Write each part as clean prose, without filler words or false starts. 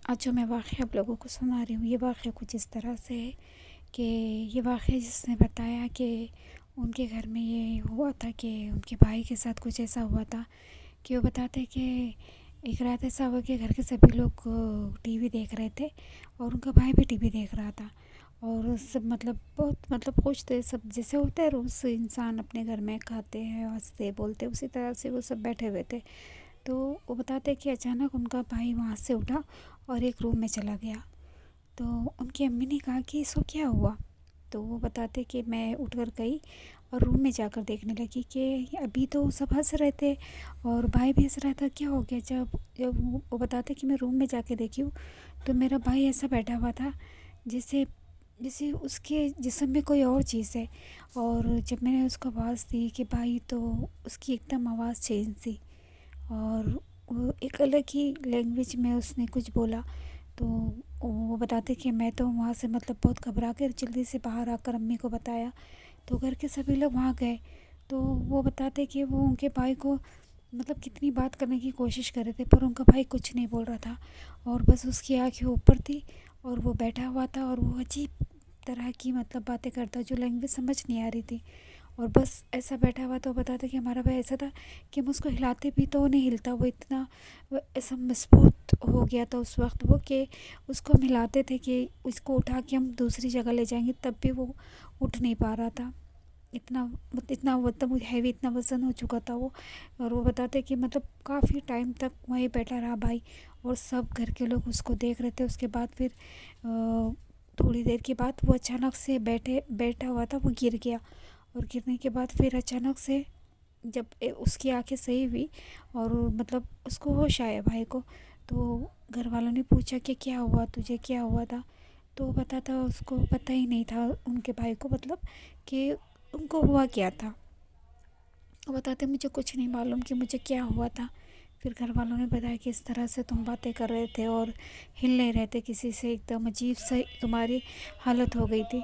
आज जो मैं वाक़या आप लोगों को सुना रही हूँ, ये वाक़या कुछ इस तरह से है कि ये वाक़या जिसने बताया कि उनके घर में ये हुआ था कि उनके भाई के साथ कुछ ऐसा हुआ था कि वो बताते कि एक रात ऐसा हुआ कि घर के सभी लोग टीवी देख रहे थे और उनका भाई भी टीवी देख रहा था। और सब बहुत खुश थे सब, जैसे होता है रोज़ इंसान अपने घर में खाते हैं, हँसते बोलते, उसी तरह से वो सब बैठे हुए थे। तो वो बताते हैं कि अचानक उनका भाई वहाँ से उठा और एक रूम में चला गया। तो उनकी अम्मी ने कहा कि इसको क्या हुआ? तो वो बताते कि मैं उठकर गई और रूम में जाकर देखने लगी कि अभी तो सब हंस रहे थे और भाई भी हंस रहा था, क्या हो गया? जब जब वो बताते कि मैं रूम में जाके देखी हूँ तो मेरा भाई ऐसा बैठा हुआ था जैसे जैसे उसके जिस्म में कोई और चीज़ है। और जब मैंने उसको आवाज़ दी कि भाई, तो उसकी एकदम आवाज़ चेंज थी और वो एक अलग ही लैंग्वेज में उसने कुछ बोला। तो वो बताते कि मैं तो वहाँ से बहुत घबरा कर जल्दी से बाहर आकर अम्मी को बताया। तो घर के सभी लोग वहाँ गए। तो वो बताते कि वो उनके भाई को कितनी बात करने की कोशिश कर रहे थे, पर उनका भाई कुछ नहीं बोल रहा था और बस उसकी आँखें ऊपर थी और वो बैठा हुआ था और वो अजीब तरह की बातें करता जो लैंग्वेज समझ नहीं आ रही थी और बस ऐसा बैठा हुआ। तो बताते कि हमारा भाई ऐसा था कि हम उसको हिलाते भी तो वो नहीं हिलता, वो ऐसा मजबूत हो गया था उस वक्त वो कि उसको हम हिलाते थे कि उसको उठा के हम दूसरी जगह ले जाएंगे तब भी वो उठ नहीं पा रहा था। इतना हैवी, इतना वज़न हो चुका था वो। और वो बताते कि काफ़ी टाइम तक वहीं बैठा रहा भाई और सब घर के लोग उसको देख रहे थे। उसके बाद फिर थोड़ी देर के बाद वो अचानक से बैठा हुआ था, वो गिर गया और गिरने के बाद फिर अचानक से जब उसकी आंखें सही हुई और उसको होश आया भाई को। तो घर वालों ने पूछा कि क्या हुआ तुझे, क्या हुआ था? तो बताता उसको पता ही नहीं था उनके भाई को कि उनको हुआ क्या था। वो बताते मुझे कुछ नहीं मालूम कि मुझे क्या हुआ था। फिर घर वालों ने बताया कि इस तरह से तुम बातें कर रहे थे और हिल नहीं रहे थे किसी से, एकदम अजीब सा तुम्हारी हालत हो गई थी।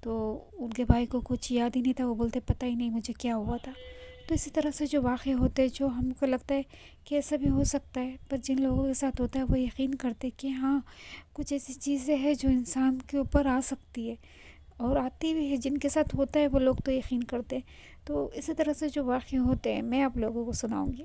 तो उनके भाई को कुछ याद ही नहीं था, वो बोलते पता ही नहीं मुझे क्या हुआ था। तो इसी तरह से जो वाक़ये होते हैं, जो हमको लगता है कि ऐसा भी हो सकता है, पर जिन लोगों के साथ होता है वो यकीन करते हैं कि हाँ, कुछ ऐसी चीज़ें हैं जो इंसान के ऊपर आ सकती है और आती भी है। जिनके साथ होता है वो लोग तो यकीन करते हैं। तो इसी तरह से जो वाक़ये होते हैं मैं आप लोगों को सुनाऊंगी।